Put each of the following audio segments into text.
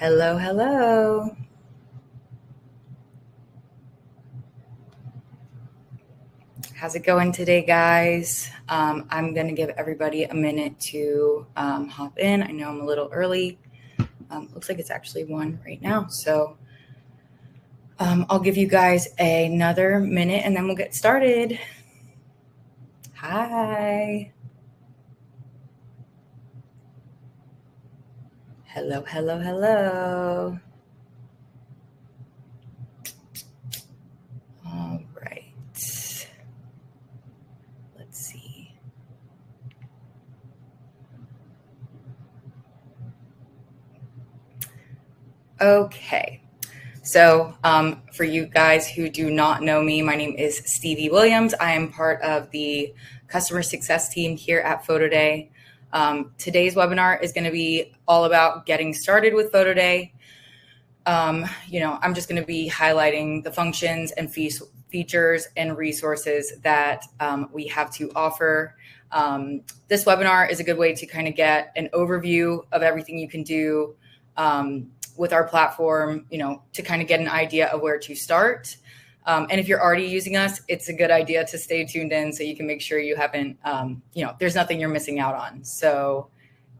Hello, hello. How's it going today, guys? I'm going to give everybody a minute to hop in. I know I'm a little early. Looks like it's actually 1 right now. So I'll give you guys another minute and then we'll get started. Hi. Hello, hello, hello. All right. Let's see. Okay. So for you guys who do not know me, my name is Stevie Williams. I am part of the customer success team here at PhotoDay. Today's webinar is going to be all about getting started with PhotoDay. I'm just going to be highlighting the functions and features and resources that we have to offer. This webinar is a good way to kind of get an overview of everything you can do with our platform, to kind of get an idea of where to start. And if you're already using us, it's a good idea to stay tuned in so you can make sure you haven't, there's nothing you're missing out on. So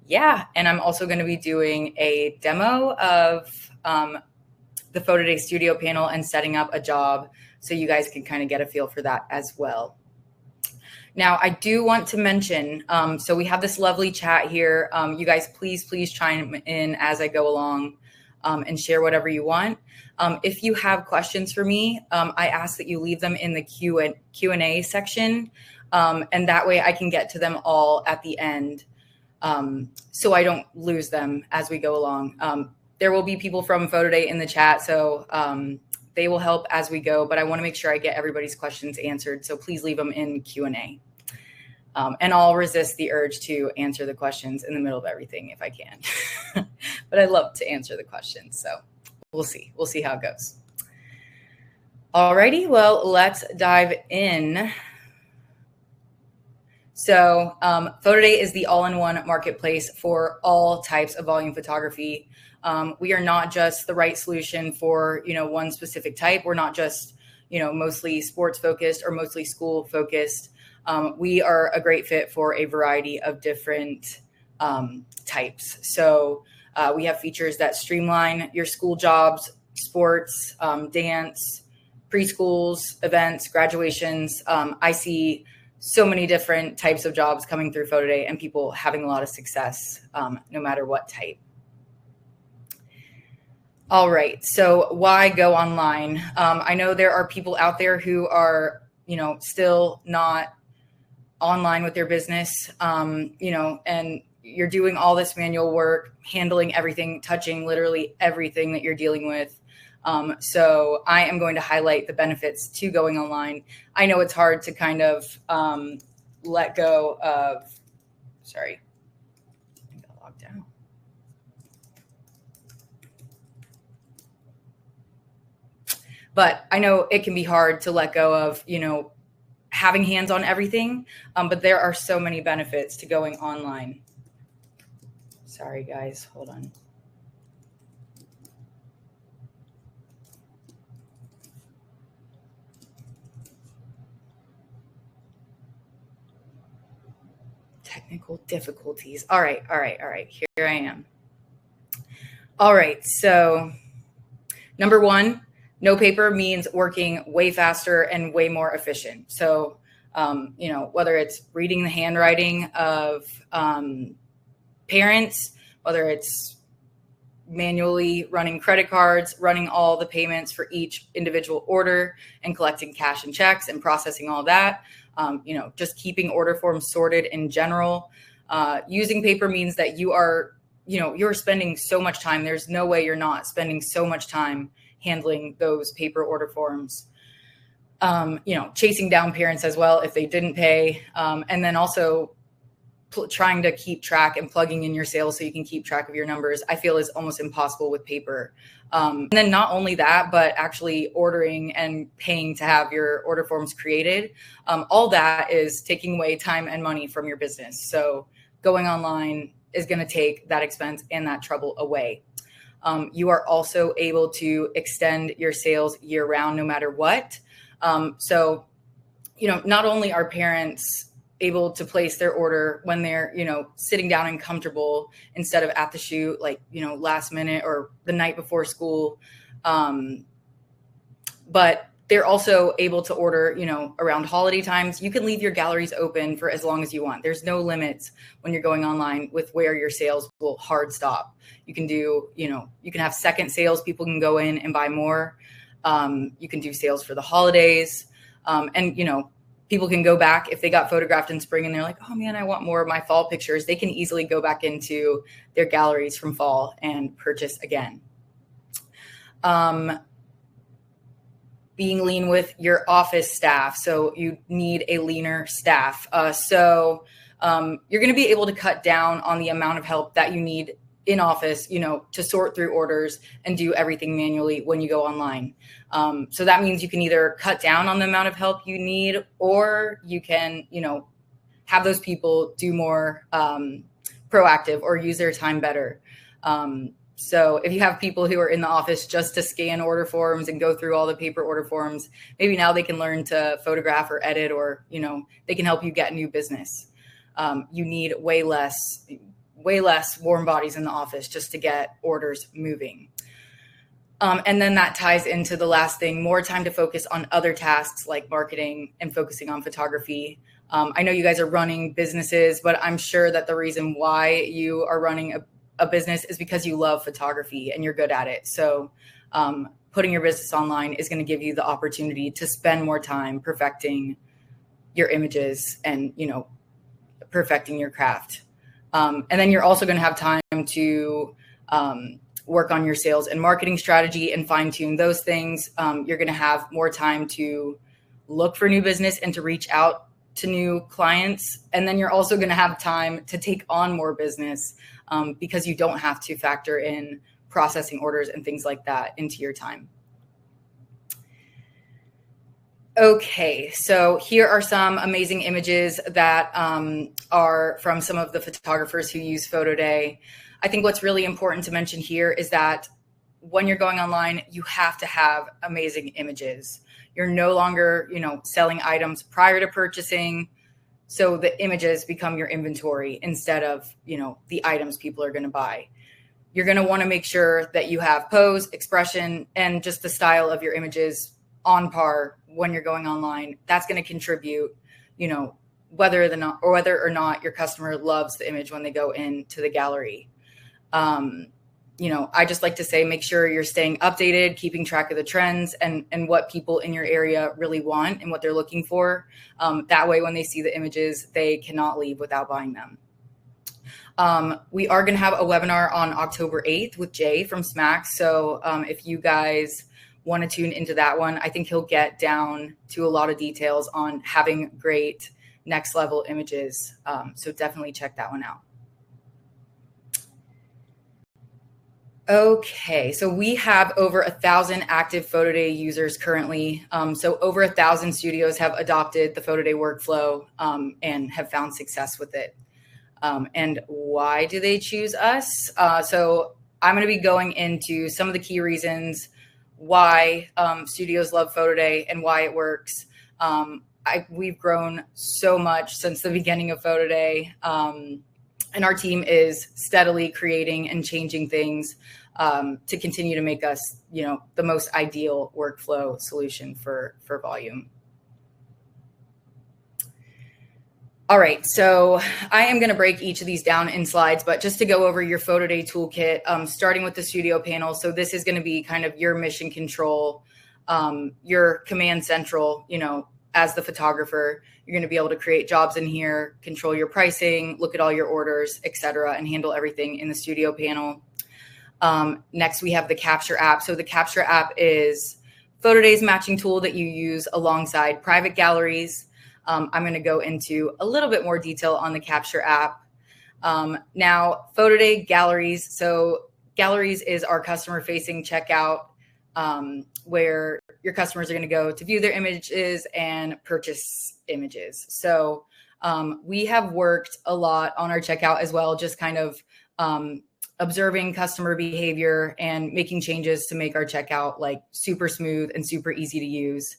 yeah, and I'm also going to be doing a demo of the PhotoDay Studio panel and setting up a job so you guys can kind of get a feel for that as well. Now, I do want to mention, so we have this lovely chat here. You guys, please chime in as I go along and share whatever you want. If you have questions for me, I ask that you leave them in the Q&A section, and that way I can get to them all at the end, so I don't lose them as we go along. There will be people from PhotoDay in the chat, so they will help as we go, but I want to make sure I get everybody's questions answered, so please leave them in Q&A. And I'll resist the urge to answer the questions in the middle of everything if I can. But I love to answer the questions, so we'll see. We'll see how it goes. Alrighty, well, let's dive in. So PhotoDay is the all-in-one marketplace for all types of volume photography. We are not just the right solution for, one specific type. We're not just, mostly sports focused or mostly school focused. We are a great fit for a variety of different types. So we have features that streamline your school jobs, sports, dance, preschools, events, graduations. I see so many different types of jobs coming through PhotoDay and people having a lot of success, no matter what type. All right, so why go online? I know there are people out there who are, still not online with their business, and you're doing all this manual work, handling everything, touching literally everything that you're dealing with. So I am going to highlight the benefits to going online. I know it's hard to kind of let go of, sorry, I got logged out. But I know it can be hard to let go of, having hands on everything, but there are so many benefits to going online. Sorry, guys, hold on. Technical difficulties. All right. Here I am. All right, so number one, no paper means working way faster and way more efficient. So, whether it's reading the handwriting of parents, whether it's manually running credit cards, running all the payments for each individual order and collecting cash and checks and processing all that, just keeping order forms sorted in general. Using paper means that you are, you're spending so much time. There's no way you're not spending so much time handling those paper order forms, chasing down parents as well if they didn't pay, and then also trying to keep track and plugging in your sales so you can keep track of your numbers, I feel is almost impossible with paper. And then not only that, but actually ordering and paying to have your order forms created. All that is taking away time and money from your business. So going online is going to take that expense and that trouble away. You are also able to extend your sales year round, no matter what. So, not only are parents able to place their order when they're, sitting down and comfortable instead of at the shoot, like, last minute or the night before school. But they're also able to order, around holiday times. You can leave your galleries open for as long as you want. There's no limits when you're going online with where your sales will hard stop. You can do, you can have second sales. People can go in and buy more. You can do sales for the holidays. And, people can go back if they got photographed in spring and they're like, oh man, I want more of my fall pictures. They can easily go back into their galleries from fall and purchase again. Being lean with your office staff. So you need a leaner staff. So you're going to be able to cut down on the amount of help that you need in office, to sort through orders and do everything manually when you go online. So that means you can either cut down on the amount of help you need, or you can, have those people do more proactive or use their time better. So if you have people who are in the office just to scan order forms and go through all the paper order forms, maybe now they can learn to photograph or edit, or, they can help you get new business. You need way less warm bodies in the office just to get orders moving. And then that ties into the last thing, more time to focus on other tasks like marketing and focusing on photography. I know you guys are running businesses, but I'm sure that the reason why you are running a business is because you love photography and you're good at it. So putting your business online is going to give you the opportunity to spend more time perfecting your images and, perfecting your craft. And then you're also going to have time to work on your sales and marketing strategy and fine tune those things. You're going to have more time to look for new business and to reach out to new clients. And then you're also going to have time to take on more business because you don't have to factor in processing orders and things like that into your time. Okay, so here are some amazing images that are from some of the photographers who use PhotoDay. I think what's really important to mention here is that when you're going online, you have to have amazing images. You're no longer, selling items prior to purchasing. So the images become your inventory instead of, the items people are going to buy. You're going to want to make sure that you have pose, expression, and just the style of your images on par when you're going online. That's going to contribute, whether or not your customer loves the image when they go into the gallery. I just like to say, make sure you're staying updated, keeping track of the trends and what people in your area really want and what they're looking for. That way, when they see the images, they cannot leave without buying them. We are going to have a webinar on October 8th with Jay from SMAC. So if you guys want to tune into that one, I think he'll get down to a lot of details on having great next level images. So definitely check that one out. Okay, so we have over 1,000 active PhotoDay users currently. So over 1,000 studios have adopted the PhotoDay workflow and have found success with it. And why do they choose us? So I'm going to be going into some of the key reasons why studios love PhotoDay and why it works. We've grown so much since the beginning of PhotoDay, and our team is steadily creating and changing things to continue to make us, the most ideal workflow solution for volume. All right, so I am going to break each of these down in slides, but just to go over your PhotoDay toolkit, starting with the studio panel. So this is going to be kind of your mission control, your command central, as the photographer. You're going to be able to create jobs in here, control your pricing, look at all your orders, et cetera, and handle everything in the studio panel. Next, we have the Capture app. So the Capture app is PhotoDay's matching tool that you use alongside private galleries. I'm going to go into a little bit more detail on the Capture app. Now, PhotoDay Galleries. So Galleries is our customer-facing checkout where your customers are going to go to view their images and purchase images. So we have worked a lot on our checkout as well, just kind of observing customer behavior and making changes to make our checkout like super smooth and super easy to use.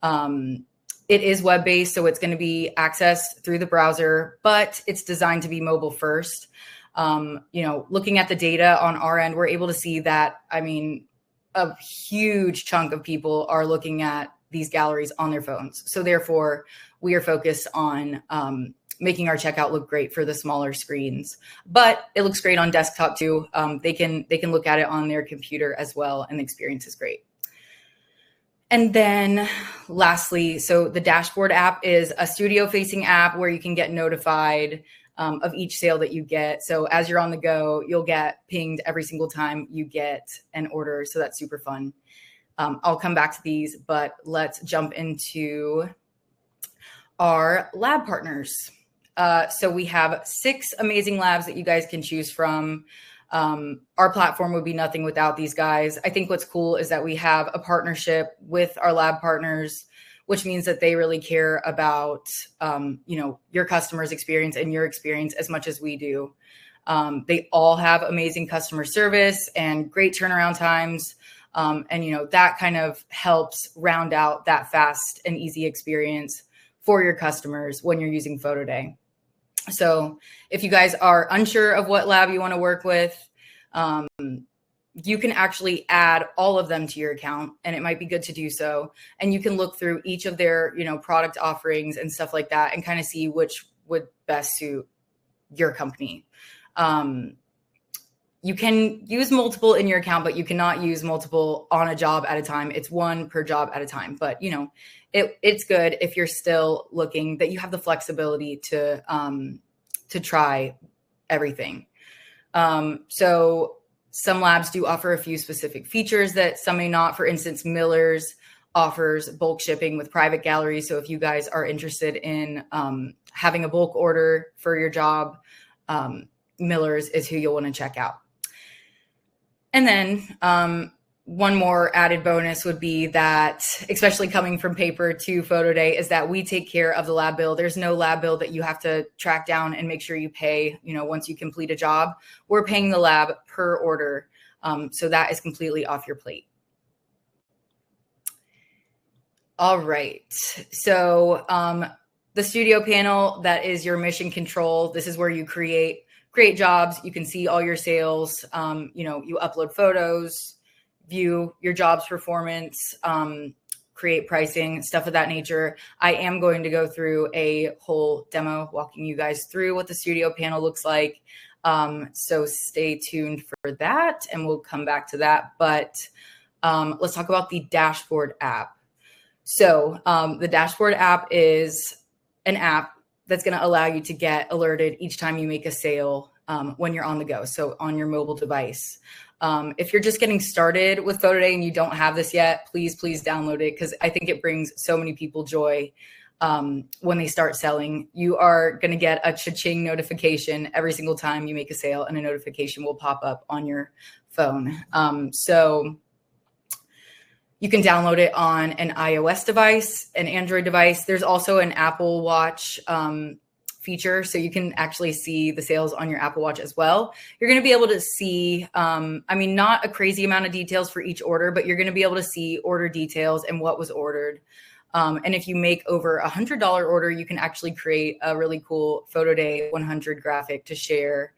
It is web-based, so it's going to be accessed through the browser, but it's designed to be mobile first. Looking at the data on our end, we're able to see that, a huge chunk of people are looking at these galleries on their phones. So therefore, we are focused on making our checkout look great for the smaller screens, but it looks great on desktop too. They can look at it on their computer as well, and the experience is great. And then lastly, so the dashboard app is a studio-facing app where you can get notified of each sale that you get. So as you're on the go, you'll get pinged every single time you get an order. So that's super fun. I'll come back to these, but let's jump into our lab partners. So we have 6 amazing labs that you guys can choose from. Our platform would be nothing without these guys. I think what's cool is that we have a partnership with our lab partners, which means that they really care about, your customer's experience and your experience as much as we do. They all have amazing customer service and great turnaround times. That kind of helps round out that fast and easy experience for your customers when you're using PhotoDay. So if you guys are unsure of what lab you want to work with, you can actually add all of them to your account, and it might be good to do so. And you can look through each of their, product offerings and stuff like that and kind of see which would best suit your company. You can use multiple in your account, but you cannot use multiple on a job at a time. It's one per job at a time. But, it's good if you're still looking that you have the flexibility to try everything. So some labs do offer a few specific features that some may not. For instance, Miller's offers bulk shipping with private galleries. So if you guys are interested in having a bulk order for your job, Miller's is who you'll want to check out. And then one more added bonus would be that, especially coming from paper to PhotoDay, is that we take care of the lab bill. There's no lab bill that you have to track down and make sure you pay, once you complete a job. We're paying the lab per order. So that is completely off your plate. All right. So the studio panel, that is your mission control. This is where you create jobs. You can see all your sales. You upload photos, view your job's performance, create pricing, stuff of that nature. I am going to go through a whole demo walking you guys through what the studio panel looks like. So stay tuned for that, and we'll come back to that. But let's talk about the dashboard app. So the dashboard app is an app that's going to allow you to get alerted each time you make a sale when you're on the go, so on your mobile device. If you're just getting started with PhotoDay and you don't have this yet, please download it, because I think it brings so many people joy when they start selling. You are going to get a cha-ching notification every single time you make a sale, and a notification will pop up on your phone. So you can download it on an iOS device, an Android device. There's also an Apple Watch feature, so you can actually see the sales on your Apple Watch as well. You're going to be able to see, not a crazy amount of details for each order, but you're going to be able to see order details and what was ordered. And if you make over $100 order, you can actually create a really cool PhotoDay 100 graphic to share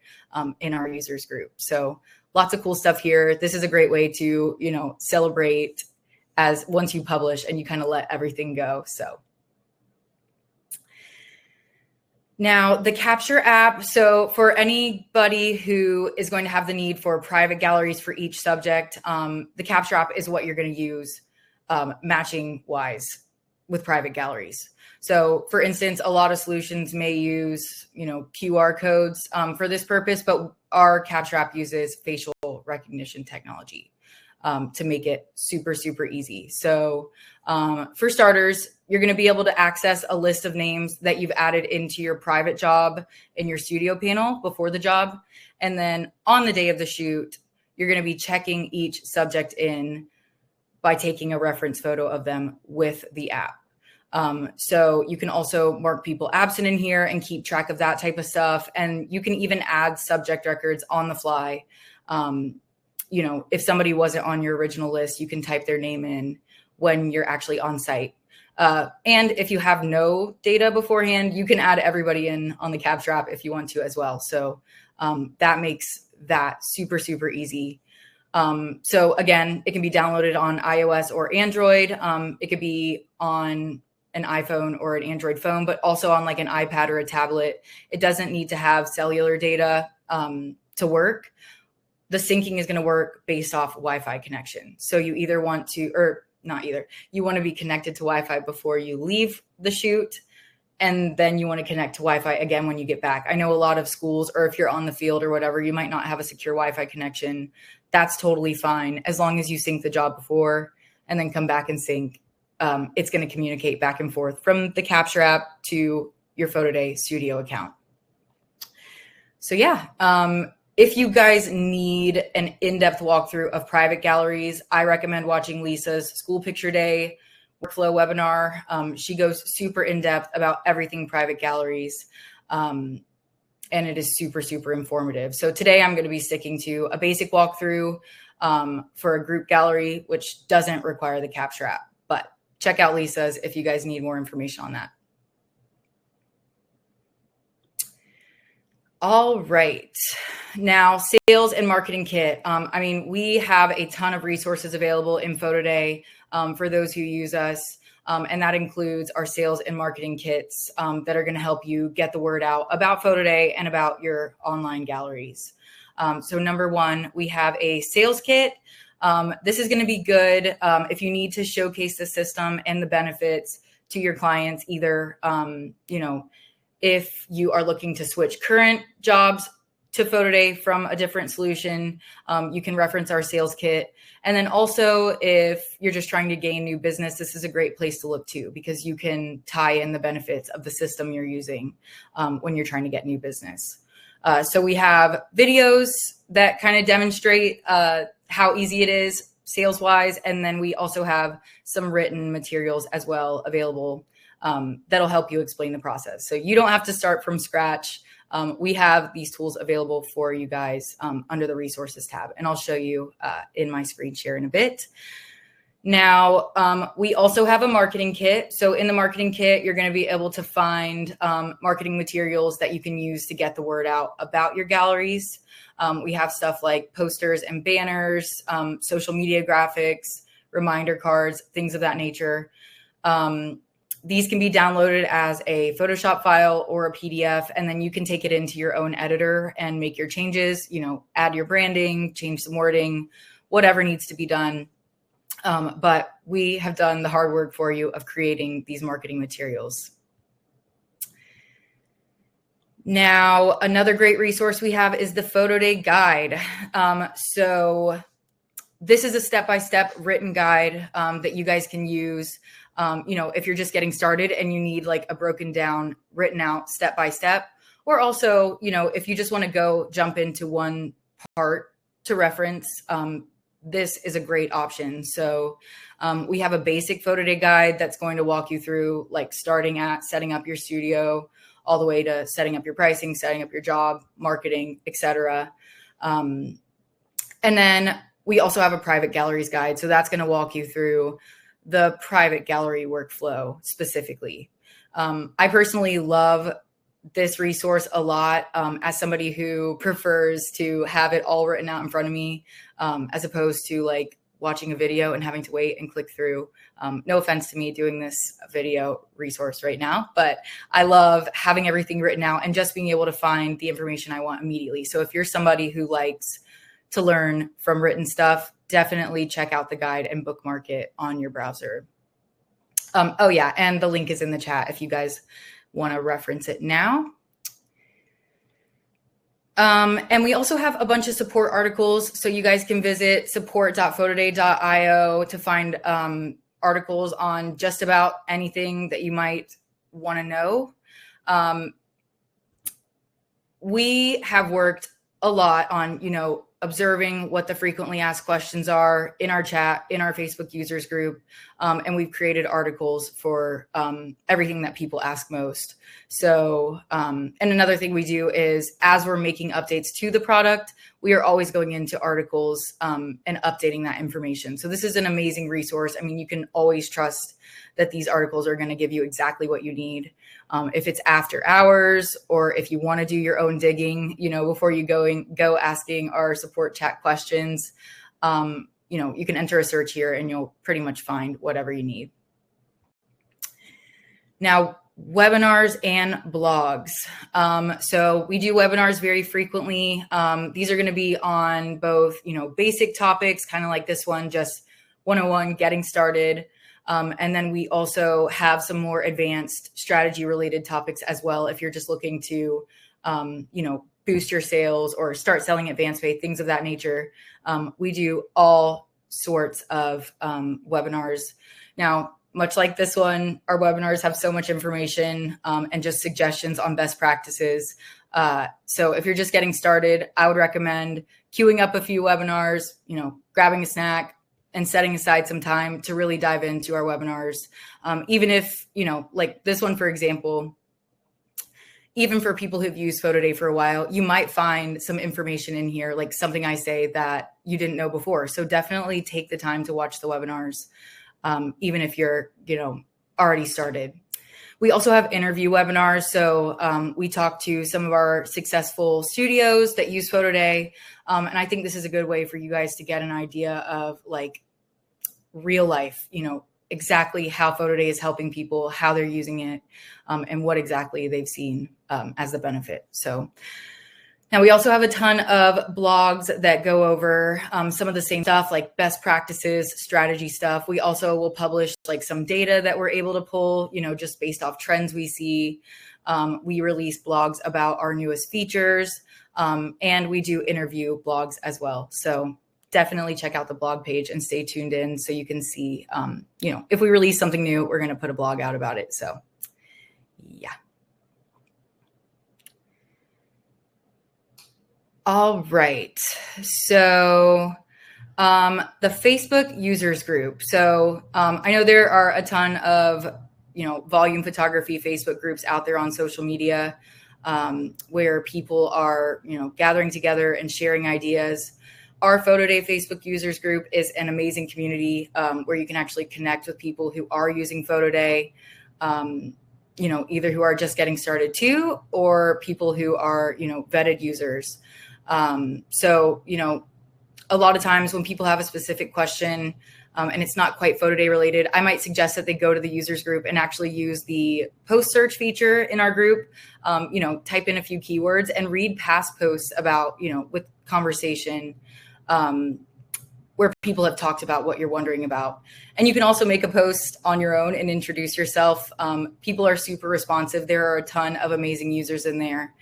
in our users group. So lots of cool stuff here. This is a great way to, celebrate as once you publish and you kind of let everything go. So now the Capture app. So for anybody who is going to have the need for private galleries for each subject, the Capture app is what you're going to use matching wise with private galleries. So for instance, a lot of solutions may use, QR codes for this purpose, but our Capture app uses facial recognition technology to make it super, super easy. So for starters, you're going to be able to access a list of names that you've added into your private job in your studio panel before the job. And then on the day of the shoot, you're going to be checking each subject in by taking a reference photo of them with the app. So you can also mark people absent in here and keep track of that type of stuff. And you can even add subject records on the fly. If somebody wasn't on your original list, you can type their name in when you're actually on site. And if you have no data beforehand, you can add everybody in on the capture app if you want to as well. So that makes that super, super easy. So again, it can be downloaded on iOS or Android. It could be on an iPhone or an Android phone, but also on like an iPad or a tablet. It doesn't need to have cellular data to work. The syncing is going to work based off Wi-Fi connection. So you either want to, or not either, you want to be connected to Wi-Fi before you leave the shoot. And then you want to connect to Wi-Fi again when you get back. I know a lot of schools, or if you're on the field or whatever, you might not have a secure Wi-Fi connection. That's totally fine. As long as you sync the job before and then come back and sync, it's going to communicate back and forth from the capture app to your PhotoDay Studio account. So yeah, if you guys need an in-depth walkthrough of private galleries, I recommend watching Lisa's School Picture Day workflow webinar. She goes super in-depth about everything private galleries. And it is super, super informative. So today I'm going to be sticking to a basic walkthrough for a group gallery, which doesn't require the capture app. But check out Lisa's if you guys need more information on that. All right. Now, sales and marketing kit. We have a ton of resources available in PhotoDay for those who use us. And that includes our sales and marketing kits that are going to help you get the word out about PhotoDay and about your online galleries. So number one, we have a sales kit. This is going to be good if you need to showcase the system and the benefits to your clients, either, if you are looking to switch current jobs to PhotoDay from a different solution, you can reference our sales kit. And then also, if you're just trying to gain new business, this is a great place to look to because you can tie in the benefits of the system you're using when you're trying to get new business. So we have videos that kind of demonstrate how easy it is sales-wise. And then we also have some written materials as well available that'll help you explain the process. So you don't have to start from scratch. We have these tools available for you guys under the resources tab, and I'll show you in my screen share in a bit. Now, we also have a marketing kit. So in the marketing kit, you're going to be able to find marketing materials that you can use to get the word out about your galleries. We have stuff like posters and banners, social media graphics, reminder cards, things of that nature. These can be downloaded as a Photoshop file or a PDF, and then you can take it into your own editor and make your changes, add your branding, change some wording, whatever needs to be done. But we have done the hard work for you of creating these marketing materials. Now, another great resource we have is the PhotoDay guide. So this is a step-by-step written guide that you guys can use. If you're just getting started and you need like a broken down, written out step-by-step, or also, if you just want to jump into one part to reference, this is a great option. So we have a basic PhotoDay guide that's going to walk you through like starting at setting up your studio, all the way to setting up your pricing, setting up your job, marketing, etc. And then we also have a private galleries guide. So that's going to walk you through the private gallery workflow specifically. I personally love this resource a lot as somebody who prefers to have it all written out in front of me as opposed to like watching a video and having to wait and click through. No offense to me doing this video resource right now, but I love having everything written out and just being able to find the information I want immediately. So if you're somebody who likes to learn from written stuff, definitely check out the guide and bookmark it on your browser. Oh yeah, and the link is in the chat if you guys want to reference it now. And we also have a bunch of support articles. So you guys can visit support.photoday.io to find articles on just about anything that you might want to know. We have worked a lot on, observing what the frequently asked questions are in our chat, in our Facebook users group. And we've created articles for everything that people ask most. So, and another thing we do is as we're making updates to the product, we are always going into articles and updating that information. So this is an amazing resource. I mean, you can always trust that these articles are going to give you exactly what you need. If it's after hours, or if you want to do your own digging, before you go asking our support chat questions, you can enter a search here and you'll pretty much find whatever you need. Now, webinars and blogs. So we do webinars very frequently. These are going to be on both, basic topics, kind of like this one, just 101, getting started. And then we also have some more advanced strategy related topics as well. If you're just looking to, boost your sales or start selling advanced pay, things of that nature. We do all sorts of webinars. Now, much like this one, our webinars have so much information and just suggestions on best practices. So if you're just getting started, I would recommend queuing up a few webinars, grabbing a snack, and setting aside some time to really dive into our webinars. Even if, like this one, for example, even for people who've used PhotoDay for a while, you might find some information in here, like something I say that you didn't know before. So definitely take the time to watch the webinars, even if you're, already started. We also have interview webinars. So we talk to some of our successful studios that use PhotoDay. And I think this is a good way for you guys to get an idea of like real life, exactly how PhotoDay is helping people, how they're using it, and what exactly they've seen as the benefit. So now we also have a ton of blogs that go over some of the same stuff, like best practices, strategy stuff. We also will publish like some data that we're able to pull, just based off trends we see. We release blogs about our newest features, and we do interview blogs as well. So definitely check out the blog page and stay tuned in so you can see, if we release something new, we're going to put a blog out about it. So yeah. All right. So the Facebook users group. So I know there are a ton of, volume photography Facebook groups out there on social media where people are, gathering together and sharing ideas. Our PhotoDay Facebook users group is an amazing community where you can actually connect with people who are using PhotoDay, either who are just getting started too, or people who are, vetted users. So, a lot of times when people have a specific question and it's not quite PhotoDay related, I might suggest that they go to the users group and actually use the post search feature in our group, type in a few keywords and read past posts about, with conversation, where people have talked about what you're wondering about. And you can also make a post on your own and introduce yourself. People are super responsive. There are a ton of amazing users in there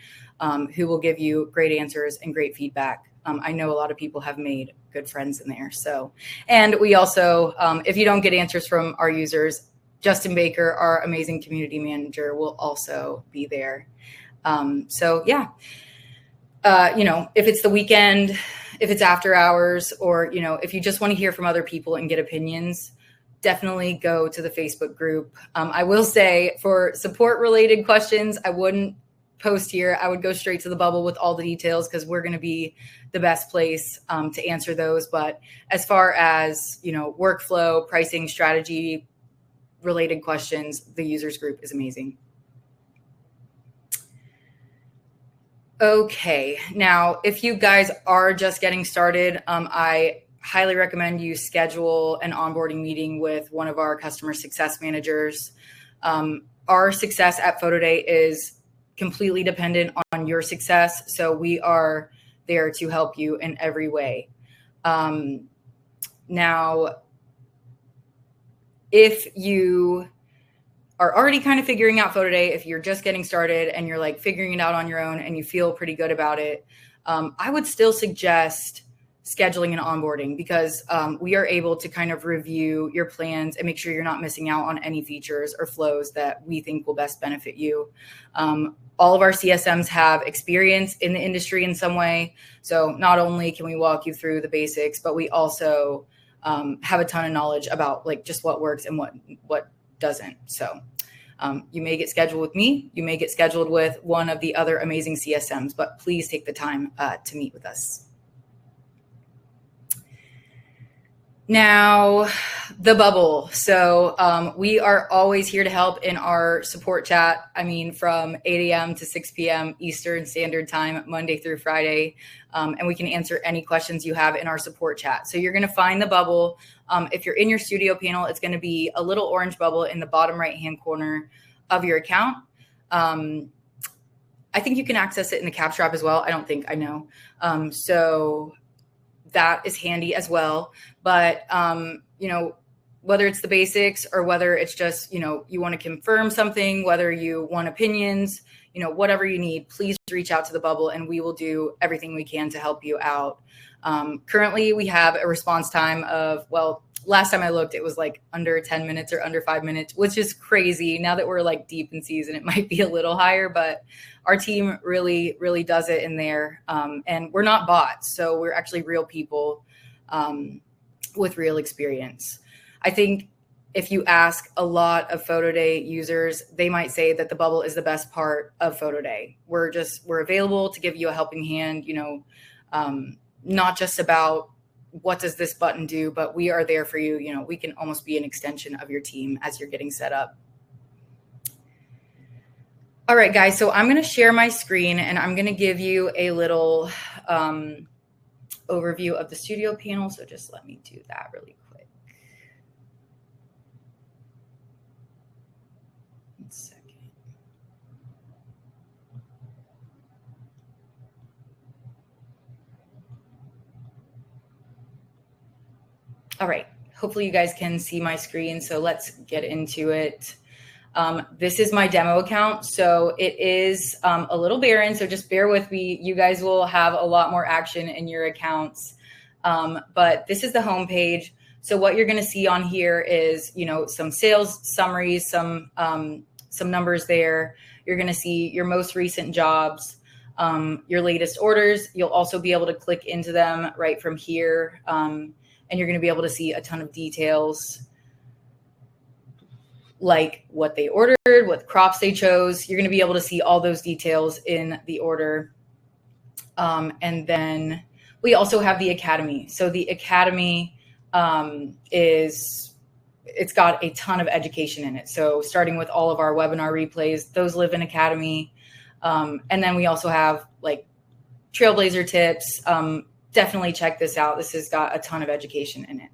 who will give you great answers and great feedback. I know a lot of people have made good friends in there. So, and we also, if you don't get answers from our users, Justin Baker, our amazing community manager, will also be there. So yeah, if it's the weekend, if it's after hours, or, if you just want to hear from other people and get opinions, definitely go to the Facebook group. I will say for support related questions, I wouldn't post here. I would go straight to the bubble with all the details because we're going to be the best place to answer those. But as far as, workflow, pricing, strategy related questions, the users group is amazing. Okay, now if you guys are just getting started, I highly recommend you schedule an onboarding meeting with one of our customer success managers. Our success at PhotoDay is completely dependent on your success, so we are there to help you in every way. Now, if you are already kind of figuring out PhotoDay, if you're just getting started and you're like figuring it out on your own and you feel pretty good about it, I would still suggest scheduling and onboarding, because we are able to kind of review your plans and make sure you're not missing out on any features or flows that we think will best benefit you. All of our CSMs have experience in the industry in some way. So not only can we walk you through the basics, but we also have a ton of knowledge about like just what works and what doesn't. So you may get scheduled with me, you may get scheduled with one of the other amazing CSMs, but please take the time to meet with us. Now, the bubble. So we are always here to help in our support chat. I mean, from 8 a.m. to 6 p.m. Eastern Standard Time, Monday through Friday. And we can answer any questions you have in our support chat. So you're going to find the bubble. If you're in your studio panel, it's going to be a little orange bubble in the bottom right-hand corner of your account. I think you can access it in the Capture app as well. I don't think, I know. So that is handy as well. But, you know, whether it's the basics or whether it's just, you know, you want to confirm something, whether you want opinions, you know, whatever you need, please reach out to the bubble and we will do everything we can to help you out. Currently, we have a response time of, well, last time I looked, it was like under 10 minutes or under 5 minutes, which is crazy. Now that we're like deep in season, it might be a little higher, but our team really, really does it in there. And we're not bots. So we're actually real people with real experience. I think if you ask a lot of PhotoDay users, they might say that the bubble is the best part of PhotoDay. We're available to give you a helping hand, you know, not just about what does this button do, but we are there for you. You know, we can almost be an extension of your team as you're getting set up. All right, guys, so I'm going to share my screen and I'm going to give you a little overview of the studio panel. So just let me do that really quick. One second. All right, hopefully you guys can see my screen. So let's get into it. This is my demo account. So it is a little barren. So just bear with me. You guys will have a lot more action in your accounts. But this is the home page. So what you're going to see on here is, you know, some sales summaries, some numbers there. You're going to see your most recent jobs, your latest orders. You'll also be able to click into them right from here. And you're going to be able to see a ton of details, like what they ordered, what crops they chose. You're going to be able to see all those details in the order. And then we also have the Academy. So the Academy it's got a ton of education in it. So starting with all of our webinar replays, those live in Academy. And then we also have like Trailblazer tips. Definitely check this out. This has got a ton of education in it.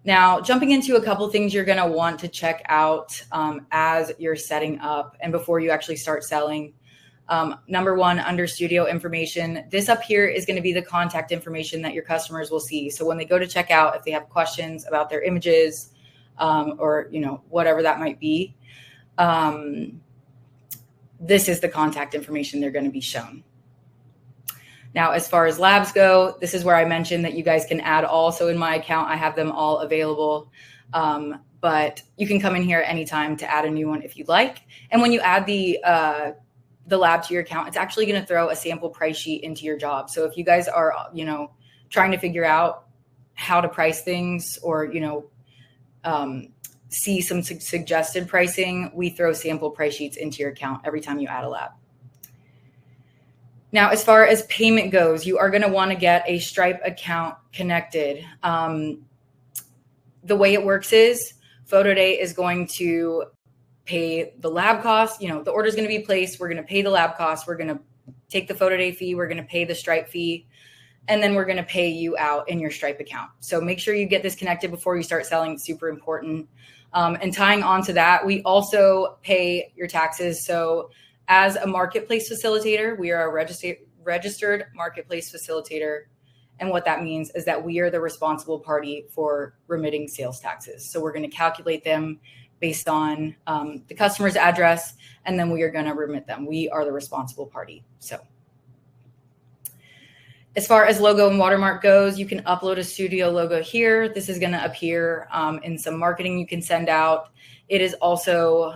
Now, jumping into a couple things you're going to want to check out as you're setting up and before you actually start selling. Number one, under studio information, this up here is going to be the contact information that your customers will see. So when they go to check out, if they have questions about their images or, you know, whatever that might be, this is the contact information they're going to be shown. Now, as far as labs go, this is where I mentioned that you guys can add all. So in my account, I have them all available. But you can come in here anytime to add a new one if you'd like. And when you add the lab to your account, it's actually going to throw a sample price sheet into your job. So if you guys are, you know, trying to figure out how to price things or, you know, see some suggested pricing, we throw sample price sheets into your account every time you add a lab. Now, as far as payment goes, you are going to want to get a Stripe account connected. The way it works is PhotoDay is going to pay the lab cost. You know, the order is going to be placed. We're going to pay the lab cost. We're going to take the PhotoDay fee. We're going to pay the Stripe fee. And then we're going to pay you out in your Stripe account. So make sure you get this connected before you start selling. It's super important. And tying on to that, we also pay your taxes. So as a marketplace facilitator, we are a registered marketplace facilitator. And what that means is that we are the responsible party for remitting sales taxes. So we're going to calculate them based on the customer's address, and then we are going to remit them. We are the responsible party. So As far as logo and watermark goes, you can upload a studio logo here. This is going to appear in some marketing you can send out. It is also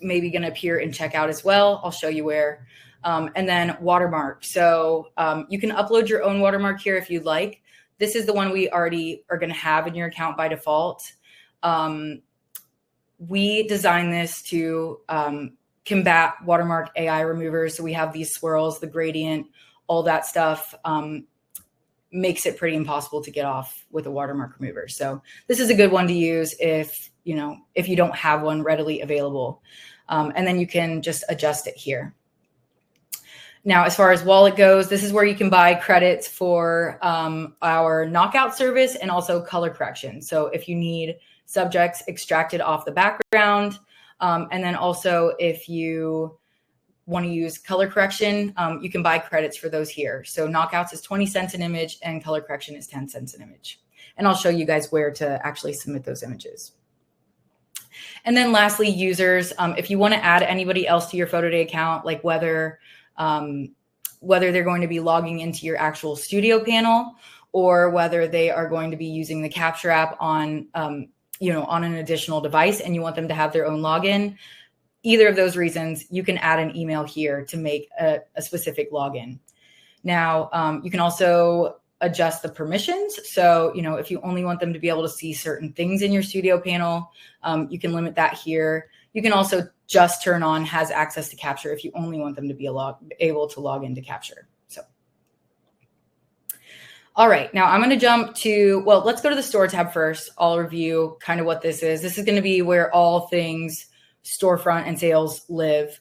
maybe going to appear in checkout as well. I'll show you where. And then watermark. So you can upload your own watermark here if you'd like. This is the one we already are going to have in your account by default. We designed this to combat watermark AI removers. So we have these swirls, the gradient, all that stuff makes it pretty impossible to get off with a watermark remover. So this is a good one to use if you don't have one readily available. And then you can just adjust it here. Now, as far as wallet goes, this is where you can buy credits for our knockout service and also color correction. So if you need subjects extracted off the background, and then also if you want to use color correction, you can buy credits for those here. So knockouts is 20 cents an image and color correction is 10 cents an image. And I'll show you guys where to actually submit those images. And then lastly, users, if you want to add anybody else to your PhotoDay account, like whether they're going to be logging into your actual studio panel or whether they are going to be using the Capture app on, on an additional device and you want them to have their own login, either of those reasons, you can add an email here to make a specific login. Now, you can also adjust the permissions. So, if you only want them to be able to see certain things in your studio panel, you can limit that here. You can also just turn on has access to Capture if you only want them to be able to log into Capture. So, all right, now I'm going to jump to, let's go to the store tab first. I'll review kind of what this is. This is going to be where all things storefront and sales live,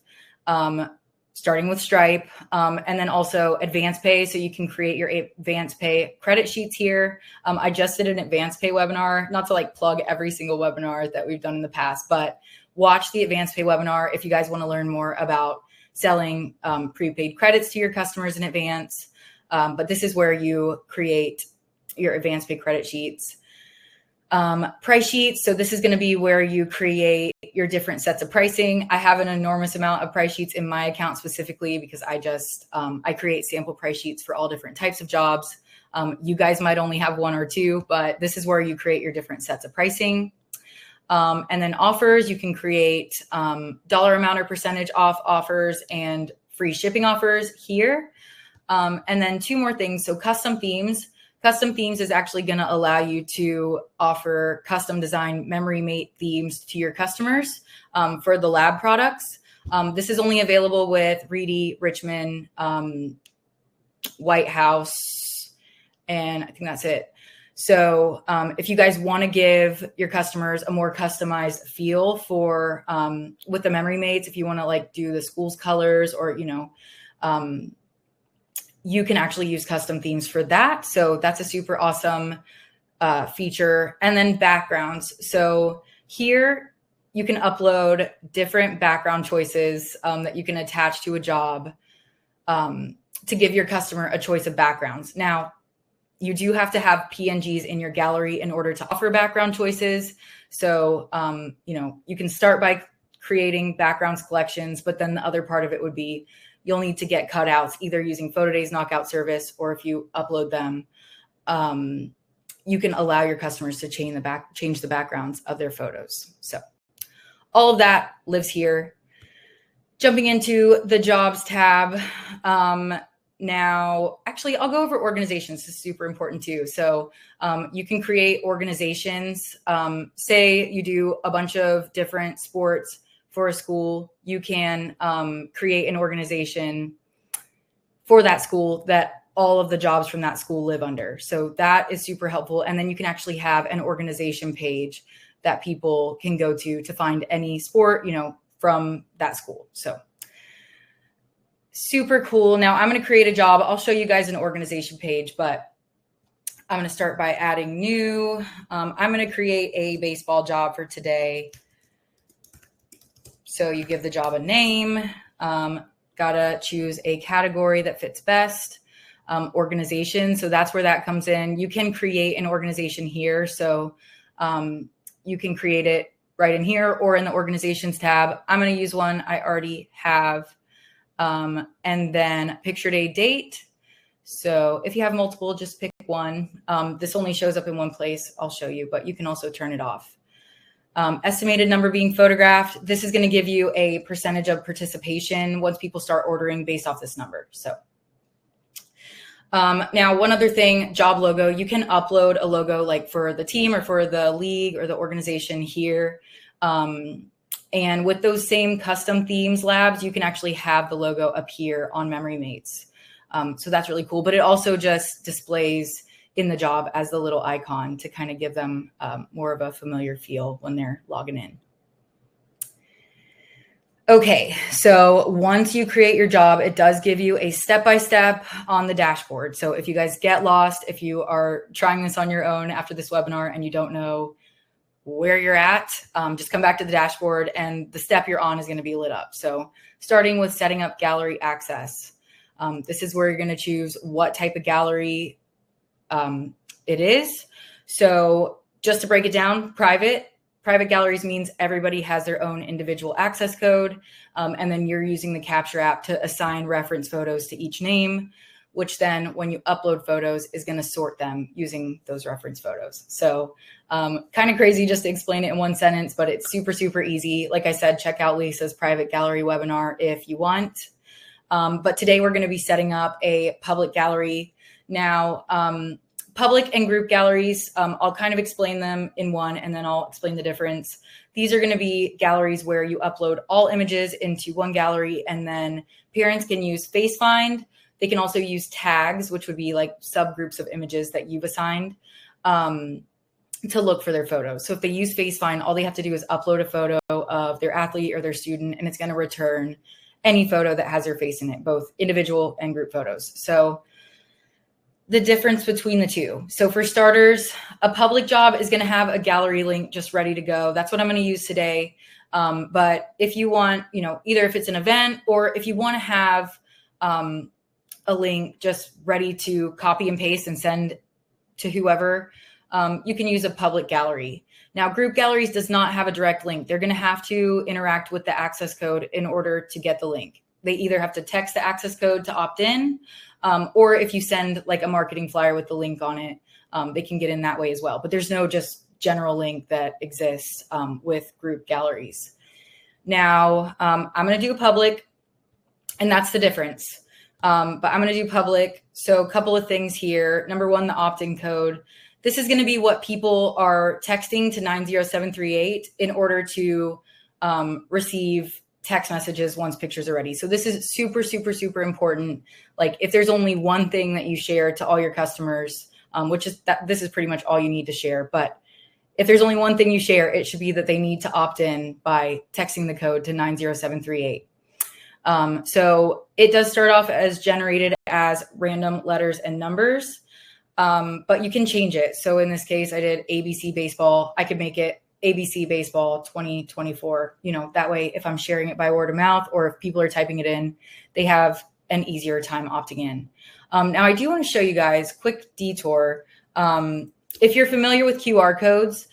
starting with Stripe, and then also advanced pay. So you can create your advanced pay credit sheets here. I just did an advanced pay webinar, not to plug every single webinar that we've done in the past, but watch the advanced pay webinar if you guys want to learn more about selling prepaid credits to your customers in advance. But this is where you create your advanced pay credit sheets. Price sheets. So this is going to be where you create your different sets of pricing. I have an enormous amount of price sheets in my account specifically because I create sample price sheets for all different types of jobs. You guys might only have one or two, but this is where you create your different sets of pricing. And then offers, you can create dollar amount or percentage off offers and free shipping offers here. And then two more things. So custom themes. Custom themes is actually going to allow you to offer custom design memory mate themes to your customers for the lab products. This is only available with Reedy, Richmond, White House, and I think that's it. So if you guys want to give your customers a more customized feel for with the memory mates, if you want to do the school's colors or, you can actually use custom themes for that. So that's a super awesome feature. And then backgrounds. So here you can upload different background choices that you can attach to a job to give your customer a choice of backgrounds. Now, you do have to have PNGs in your gallery in order to offer background choices. So, you can start by creating backgrounds collections, but then the other part of it would be you'll need to get cutouts either using PhotoDay's knockout service, or if you upload them, you can allow your customers to change the backgrounds of their photos. So all of that lives here. Jumping into the jobs tab. Now, actually, I'll go over organizations. This is super important too. So you can create organizations. Say you do a bunch of different sports for a school, you can create an organization for that school that all of the jobs from that school live under. So that is super helpful. And then you can actually have an organization page that people can go to find any sport, from that school. So super cool. Now I'm going to create a job. I'll show you guys an organization page, but I'm going to start by adding new. I'm going to create a baseball job for today. So you give the job a name, gotta choose a category that fits best, organization. So that's where that comes in. You can create an organization here. So you can create it right in here or in the organizations tab. I'm gonna use one I already have. And then picture day date. So if you have multiple, just pick one. This only shows up in one place. I'll show you, but you can also turn it off. Estimated number being photographed. This is going to give you a percentage of participation once people start ordering based off this number. So now one other thing, job logo, you can upload a logo like for the team or for the league or the organization here. And with those same custom themes labs, you can actually have the logo appear on Memory Mates. So that's really cool, but it also just displays in the job as the little icon to kind of give them more of a familiar feel when they're logging in. Okay, so once you create your job, it does give you a step-by-step on the dashboard. So if you guys get lost, if you are trying this on your own after this webinar and you don't know where you're at, just come back to the dashboard and the step you're on is going to be lit up. So starting with setting up gallery access. This is where you're going to choose what type of gallery it is. So just to break it down, private galleries means everybody has their own individual access code. And then you're using the Capture app to assign reference photos to each name, which then when you upload photos is going to sort them using those reference photos. So kind of crazy just to explain it in one sentence, but it's super, super easy. Like I said, check out Lisa's private gallery webinar if you want. But today we're going to be setting up a public gallery. Now, public and group galleries, I'll kind of explain them in one and then I'll explain the difference. These are going to be galleries where you upload all images into one gallery and then parents can use Face Find. They can also use tags, which would be like subgroups of images that you've assigned to look for their photos. So if they use Face Find, all they have to do is upload a photo of their athlete or their student and it's going to return any photo that has their face in it, both individual and group photos. So the difference between the two. So for starters, a public job is going to have a gallery link just ready to go. That's what I'm going to use today. But if you want, either if it's an event or if you want to have a link just ready to copy and paste and send to whoever, you can use a public gallery. Now, group galleries does not have a direct link. They're going to have to interact with the access code in order to get the link. They either have to text the access code to opt in, or if you send like a marketing flyer with the link on it, they can get in that way as well. But there's no just general link that exists with group galleries. Now, I'm going to do a public, and that's the difference. But I'm going to do public. So a couple of things here. Number one, the opt-in code. This is going to be what people are texting to 90738 in order to receive text messages once pictures are ready. So this is super, super, super important. Like if there's only one thing that you share to all your customers, which is that this is pretty much all you need to share. But if there's only one thing you share, it should be that they need to opt in by texting the code to 90738. So it does start off as generated as random letters and numbers, but you can change it. So in this case, I did ABC baseball. I could make it ABC baseball 2024. That way, if I'm sharing it by word of mouth or if people are typing it in, they have an easier time opting in. Now, I do want to show you guys quick detour. If you're familiar with QR codes,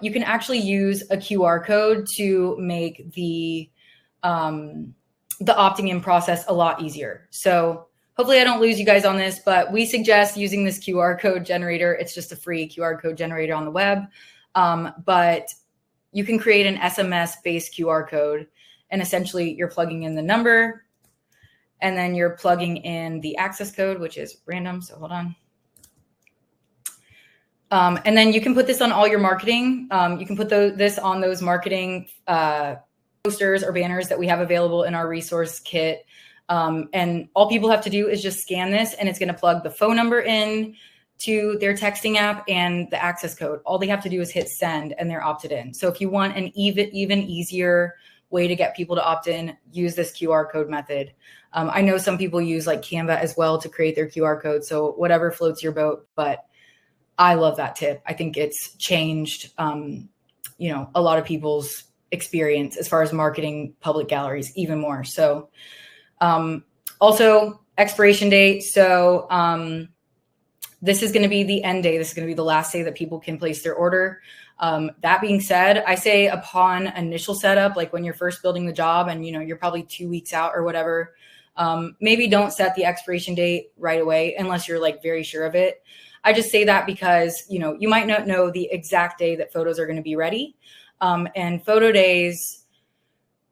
you can actually use a QR code to make the opting in process a lot easier. So hopefully I don't lose you guys on this, but we suggest using this QR code generator. It's just a free QR code generator on the web. But you can create an SMS-based QR code, and essentially you're plugging in the number, and then you're plugging in the access code, which is random. So hold on. And then you can put this on all your marketing. You can put this on those marketing posters or banners that we have available in our resource kit. And all people have to do is just scan this, and it's going to plug the phone number in to their texting app and the access code. All they have to do is hit send and they're opted in. So if you want an even easier way to get people to opt in, use this QR code method. I know some people use like Canva as well to create their QR code. So whatever floats your boat, but I love that tip. I think it's changed, a lot of people's experience as far as marketing public galleries even more. So also expiration date. So this is going to be the end day. This is going to be the last day that people can place their order. That being said, I say upon initial setup, like when you're first building the job and, you're probably 2 weeks out or whatever, Maybe don't set the expiration date right away unless you're like very sure of it. I just say that because, you might not know the exact day that photos are going to be ready. And PhotoDay's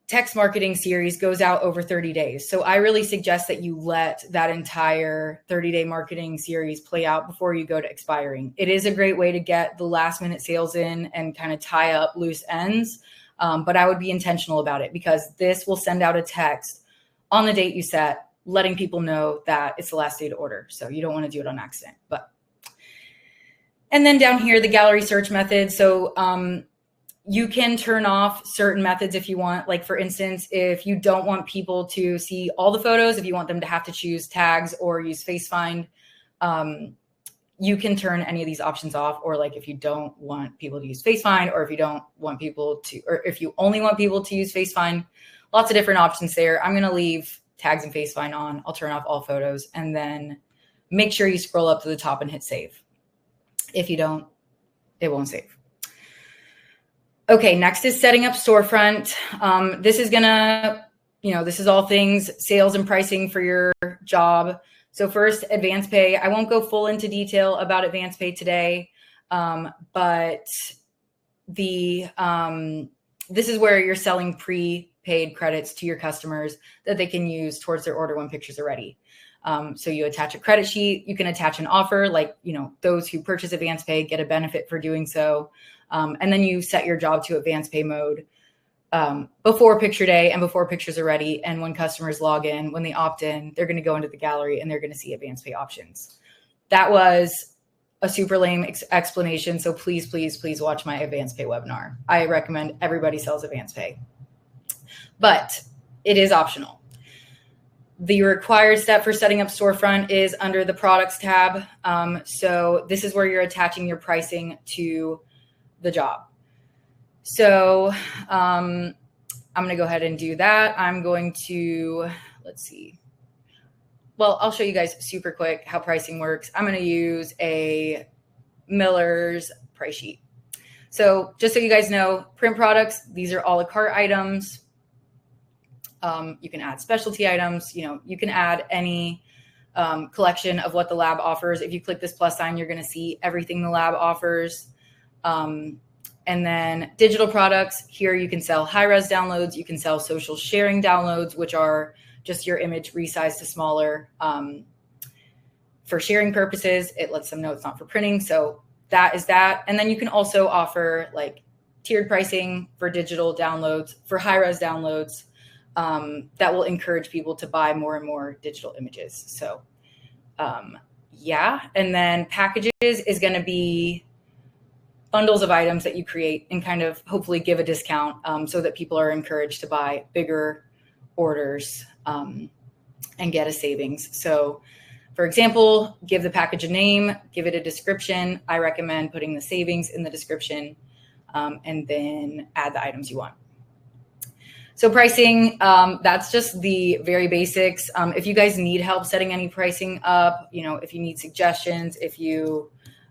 text marketing series goes out over 30 days. So I really suggest that you let that entire 30-day marketing series play out before you go to expiring. It is a great way to get the last minute sales in and kind of tie up loose ends. But I would be intentional about it, because this will send out a text on the date you set, letting people know that it's the last day to order. So you don't want to do it on accident. And then down here, the gallery search method. So you can turn off certain methods if you want. Like, for instance, if you don't want people to see all the photos, if you want them to have to choose tags or use Face Find, you can turn any of these options off. Or like, if you don't want people to use Face Find, or if you don't want people to, or if you only want people to use Face Find, lots of different options there. I'm going to leave tags and Face Find on. I'll turn off all photos, and then make sure you scroll up to the top and hit save. If you don't, it won't save. Okay, next is setting up Storefront. This is gonna, this is all things sales and pricing for your job. So first, advance pay. I won't go full into detail about advance pay today, but this is where you're selling prepaid credits to your customers that they can use towards their order when pictures are ready. So you attach a credit sheet. You can attach an offer, like, those who purchase advance pay get a benefit for doing so. And then you set your job to advance pay mode before picture day and before pictures are ready. And when customers log in, when they opt in, they're going to go into the gallery and they're going to see advance pay options. That was a super lame explanation. So please, please, please watch my advance pay webinar. I recommend everybody sells advance pay, but it is optional. The required step for setting up Storefront is under the products tab. So this is where you're attaching your pricing to the job. So I'm going to go ahead and do that. I'm going to, let's see. Well, I'll show you guys super quick how pricing works. I'm going to use a Miller's price sheet. So just so you guys know, print products, these are a la carte items. You can add specialty items. You can add any collection of what the lab offers. If you click this plus sign, you're going to see everything the lab offers. And then digital products, here you can sell high-res downloads. You can sell social sharing downloads, which are just your image resized to smaller for sharing purposes. It lets them know it's not for printing. So that is that. And then you can also offer like tiered pricing for digital downloads, for high-res downloads, that will encourage people to buy more and more digital images. So yeah. And then packages is going to be bundles of items that you create and kind of hopefully give a discount so that people are encouraged to buy bigger orders and get a savings. So for example, give the package a name, give it a description. I recommend putting the savings in the description and then add the items you want. So pricing, that's just the very basics. If you guys need help setting any pricing up, if you need suggestions, if you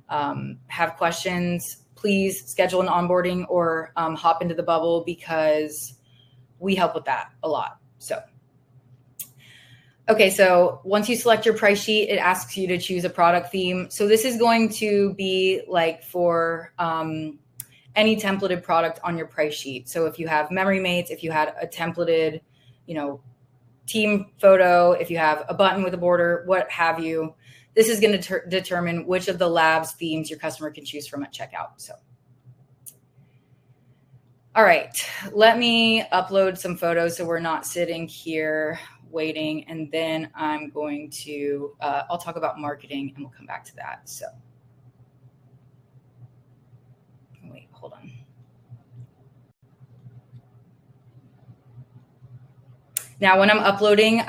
have questions, please schedule an onboarding or hop into the bubble, because we help with that a lot. So, okay, so once you select your price sheet, it asks you to choose a product theme. So this is going to be like for any templated product on your price sheet. So if you have memory mates, if you had a templated, team photo, if you have a button with a border, what have you, this is going to determine which of the lab's themes your customer can choose from at checkout. So, all right, let me upload some photos so we're not sitting here waiting. And then I'm going to, I'll talk about marketing and we'll come back to that. So wait, hold on. Now, when I'm uploading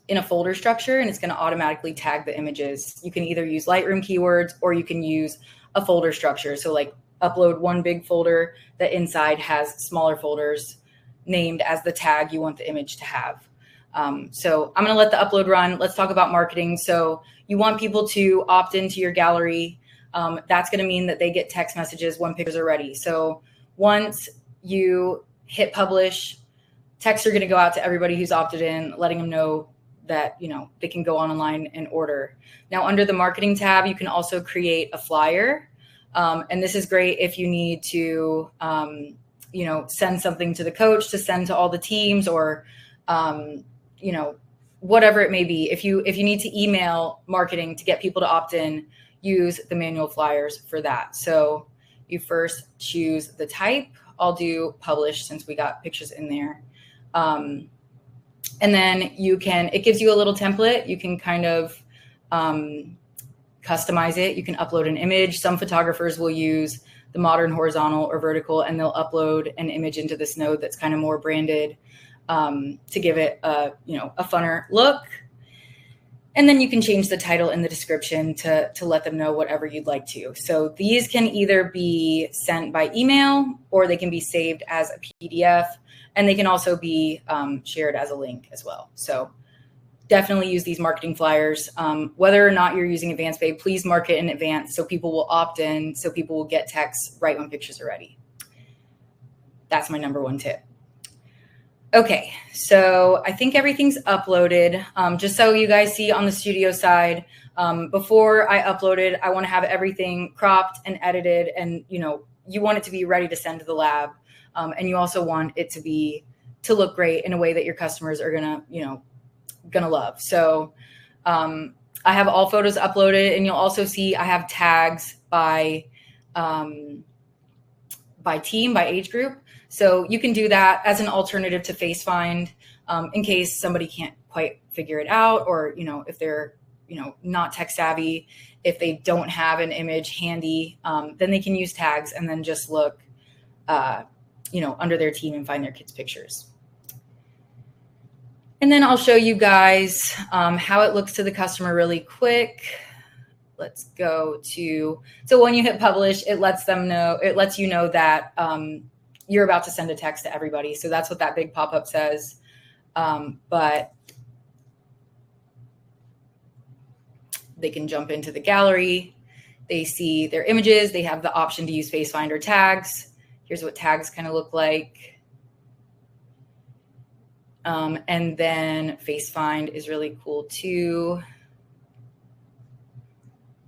in a folder structure, and it's going to automatically tag the images. You can either use Lightroom keywords or you can use a folder structure. So like upload one big folder that inside has smaller folders named as the tag you want the image to have. So I'm going to let the upload run. Let's talk about marketing. So you want people to opt into your gallery. That's going to mean that they get text messages when pictures are ready. So once you hit publish, texts are going to go out to everybody who's opted in, letting them know that, you know, they can go online and order. Now, under the marketing tab, you can also create a flyer. And this is great if you need to, you know, send something to the coach to send to all the teams, or, you know, whatever it may be. If you need to email marketing to get people to opt in, use the manual flyers for that. So you first choose the type. I'll do publish since we got pictures in there. And then it gives you a little template. You can kind of customize it. You can upload an image. Some photographers will use the modern horizontal or vertical, and they'll upload an image into this node that's kind of more branded to give it a funner look. And then you can change the title and the description to let them know whatever you'd like to. So these can either be sent by email, or they can be saved as a PDF, and they can also be shared as a link as well. So definitely use these marketing flyers. Whether or not you're using Advanced Pay, please mark it in advance so people will opt in, so people will get texts right when pictures are ready. That's my number one tip. Okay, so I think everything's uploaded. Just so you guys see on the studio side, before I upload it, I want to have everything cropped and edited, and you want it to be ready to send to the lab, and you also want it to look great in a way that your customers are gonna love. So I have all photos uploaded, and you'll also see I have tags by team, by age group. So you can do that as an alternative to Face Find, in case somebody can't quite figure it out, or if they're not tech savvy, if they don't have an image handy, then they can use tags and then just look under their team and find their kids' pictures. And then I'll show you guys how it looks to the customer really quick. Let's go to, so when you hit publish, it lets you know that you're about to send a text to everybody. So that's what that big pop-up says. But they can jump into the gallery. They see their images. They have the option to use Face Finder tags. Here's what tags kind of look like. And then Face Find is really cool too.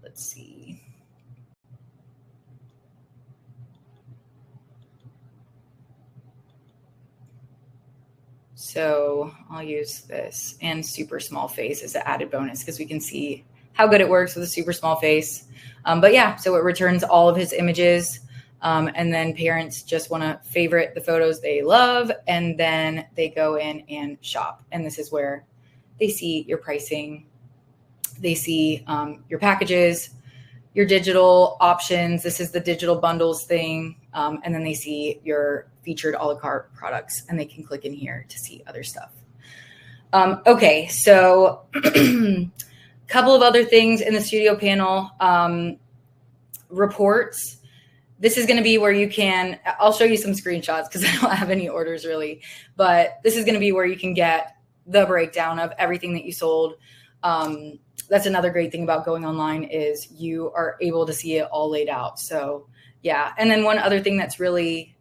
Let's see. So I'll use this and super small face as an added bonus because we can see how good it works with a super small face. But yeah, so it returns all of his images. And then parents just want to favorite the photos they love, and then they go in and shop. And this is where they see your pricing. They see your packages, your digital options. This is the digital bundles thing. And then they see your featured a la carte products, and they can click in here to see other stuff. Okay, so a couple of other things in the studio panel. Reports. This is going to be where you can, I'll show you some screenshots because I don't have any orders really, but this is going to be where you can get the breakdown of everything that you sold. That's another great thing about going online is you are able to see it all laid out. So yeah. And then one other thing that's really,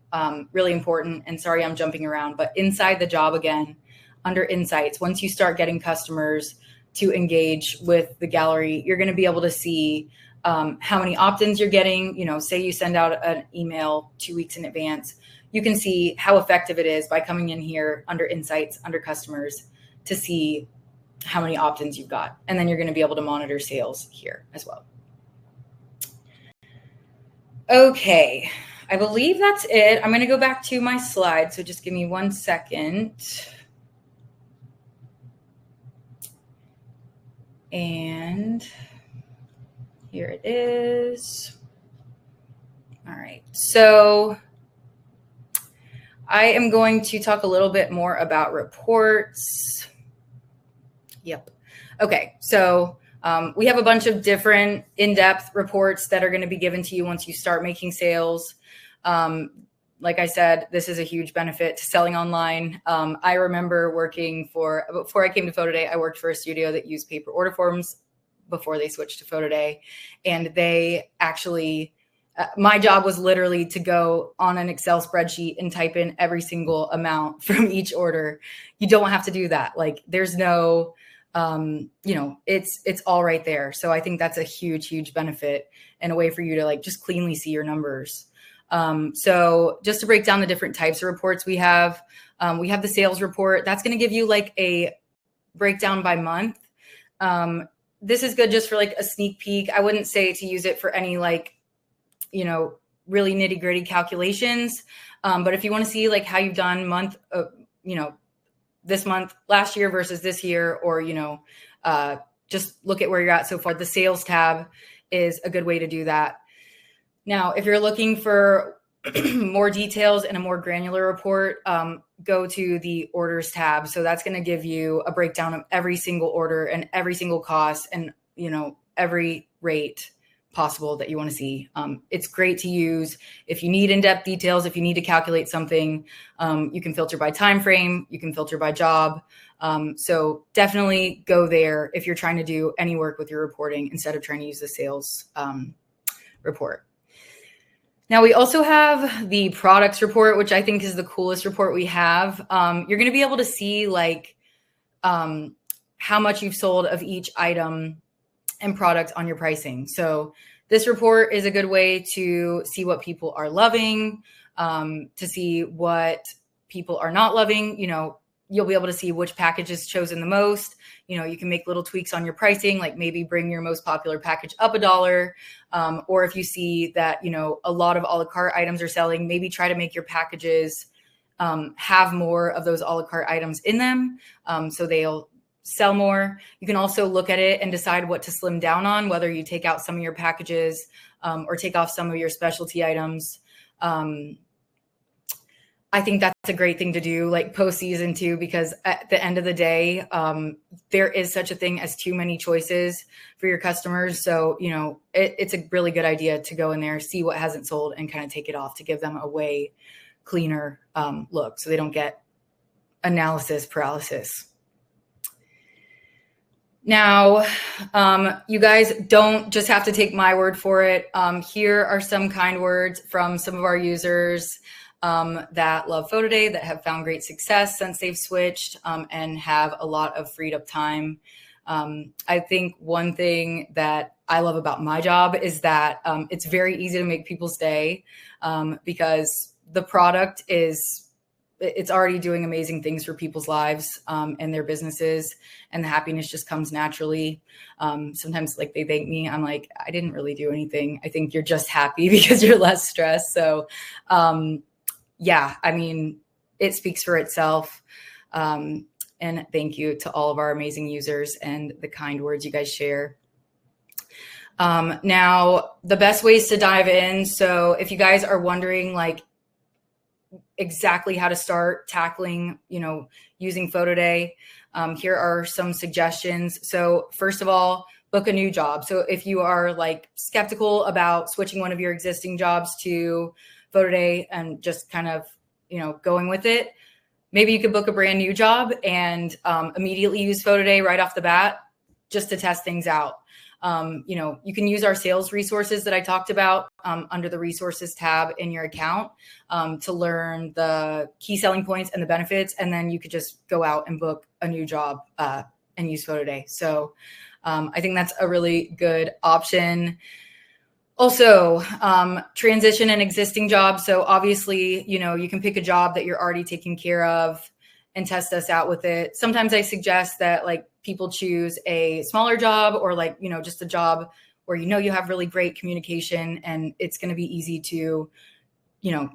really important, and sorry, I'm jumping around, but inside the job again, under insights, once you start getting customers to engage with the gallery, you're going to be able to see how many opt-ins you're getting. Say you send out an email 2 weeks in advance, you can see how effective it is by coming in here under insights, under customers, to see how many opt-ins you've got. And then you're going to be able to monitor sales here as well. Okay, I believe that's it. I'm going to go back to my slide. So just give me 1 second. And here it is. All right. So I am going to talk a little bit more about reports. Yep. Okay. So we have a bunch of different in-depth reports that are going to be given to you once you start making sales. Like I said, this is a huge benefit to selling online. I remember before I came to PhotoDay, I worked for a studio that used paper order forms before they switched to PhotoDay. And they actually my job was literally to go on an Excel spreadsheet and type in every single amount from each order. You don't have to do that. Like there's no, it's all right there. So I think that's a huge benefit and a way for you to like just cleanly see your numbers. So just to break down the different types of reports we have the sales report. That's going to give you like a breakdown by month. This is good just for like a sneak peek. I wouldn't say to use it for any like, really nitty gritty calculations. But if you want to see like how you've done this month, last year versus this year, or, just look at where you're at so far, the sales tab is a good way to do that. Now, if you're looking for more details and a more granular report, go to the orders tab. So that's going to give you a breakdown of every single order and every single cost and, every rate possible that you want to see. It's great to use if you need in-depth details, if you need to calculate something. You can filter by time frame, you can filter by job. So definitely go there if you're trying to do any work with your reporting instead of trying to use the sales report. Now we also have the products report, which I think is the coolest report we have. You're going to be able to see like how much you've sold of each item and product on your pricing. So this report is a good way to see what people are loving, to see what people are not loving. You'll be able to see which package is chosen the most. You can make little tweaks on your pricing, like maybe bring your most popular package up $1. Or if you see that, a lot of a la carte items are selling, maybe try to make your packages have more of those a la carte items in them. So they'll sell more. You can also look at it and decide what to slim down on, whether you take out some of your packages or take off some of your specialty items. I think that's a great thing to do, like post-season too, because at the end of the day, there is such a thing as too many choices for your customers. So, it's a really good idea to go in there, see what hasn't sold and kind of take it off to give them a way cleaner look so they don't get analysis paralysis. Now, you guys don't just have to take my word for it. Here are some kind words from some of our users that love PhotoDay, that have found great success since they've switched and have a lot of freed up time. I think one thing that I love about my job is that it's very easy to make people's day because the product it's already doing amazing things for people's lives and their businesses, and the happiness just comes naturally. Sometimes like they thank me, I'm like, I didn't really do anything. I think you're just happy because you're less stressed. So yeah, I mean, it speaks for itself. And thank you to all of our amazing users and the kind words you guys share. Now, the best ways to dive in. So if you guys are wondering like exactly how to start tackling, using PhotoDay, here are some suggestions. So first of all, book a new job. So if you are like skeptical about switching one of your existing jobs to PhotoDay and just kind of, going with it, maybe you could book a brand new job and immediately use PhotoDay right off the bat just to test things out. You can use our sales resources that I talked about under the resources tab in your account to learn the key selling points and the benefits. And then you could just go out and book a new job and use PhotoDay. So I think that's a really good option. Also, transition an existing job. So obviously, you can pick a job that you're already taking care of and test us out with it. Sometimes I suggest that like people choose a smaller job or like, just a job where, you have really great communication and it's going to be easy to,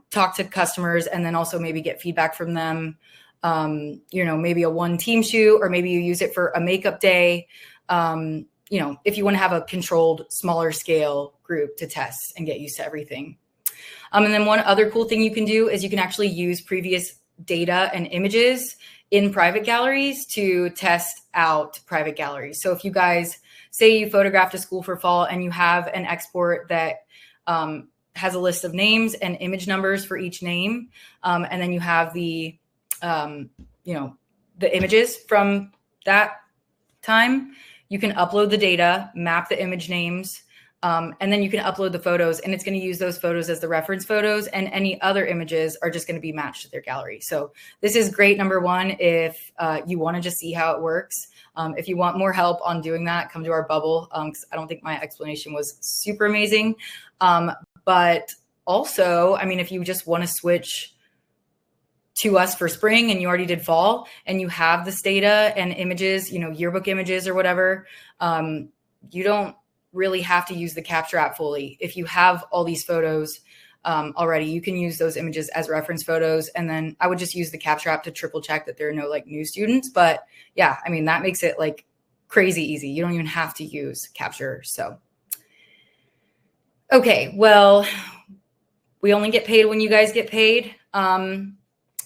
talk to customers and then also maybe get feedback from them. Maybe a one team shoot, or maybe you use it for a makeup day. If you want to have a controlled, smaller scale group to test and get used to everything. And then one other cool thing you can do is you can actually use previous data and images in private galleries to test out private galleries. So if you guys say you photographed a school for fall and you have an export that has a list of names and image numbers for each name, and then you have the images from that time, you can upload the data, map the image names, And then you can upload the photos, and it's going to use those photos as the reference photos, and any other images are just going to be matched to their gallery. So this is great, number one, if you want to just see how it works. If you want more help on doing that, come to our bubble, because I don't think my explanation was super amazing. But also, I mean, if you just want to switch to us for spring and you already did fall and you have this data and images, yearbook images or whatever, you don't really have to use the capture app fully. If you have all these photos already, you can use those images as reference photos. And then I would just use the capture app to triple check that there are no new students. But yeah, I mean, that makes it crazy easy. You don't even have to use capture. So, okay, well, we only get paid when you guys get paid.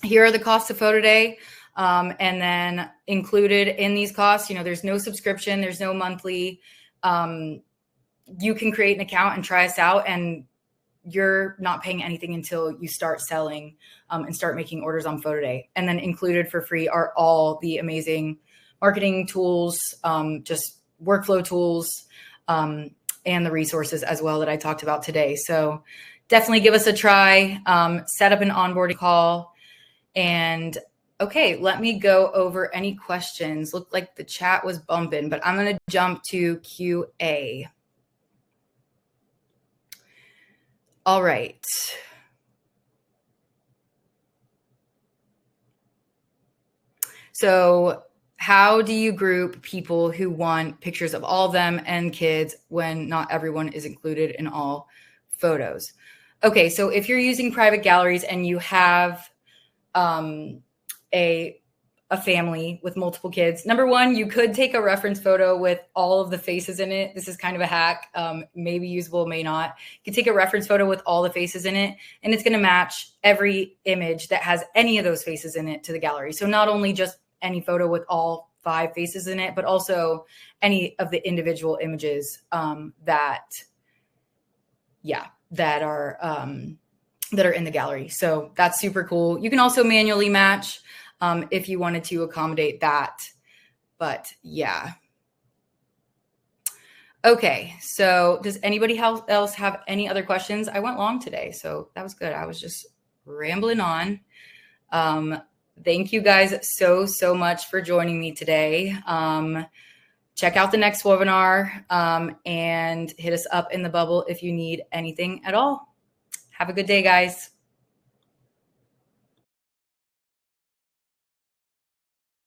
Here are the costs of PhotoDay. And then included in these costs, there's no subscription, there's no monthly. You can create an account and try us out, and you're not paying anything until you start selling and start making orders on PhotoDay. And then included for free are all the amazing marketing tools, just workflow tools, and the resources as well that I talked about today. So definitely give us a try, set up an onboarding call. And okay, let me go over any questions. Looked like the chat was bumping, but I'm going to jump to QA. All right. So how do you group people who want pictures of all of them and kids when not everyone is included in all photos? Okay, so if you're using private galleries and you have a family with multiple kids, number one, you could take a reference photo with all of the faces in it. This is kind of a hack, maybe usable, may not. You can take a reference photo with all the faces in it, and it's going to match every image that has any of those faces in it to the gallery. So not only just any photo with all 5 faces in it, but also any of the individual images that are in the gallery. So that's super cool. You can also manually match if you wanted to accommodate that. But yeah. Okay, so does anybody else have any other questions? I went long today, so that was good. I was just rambling on. Thank you guys so much for joining me today. Check out the next webinar and hit us up in the bubble if you need anything at all. Have a good day, guys.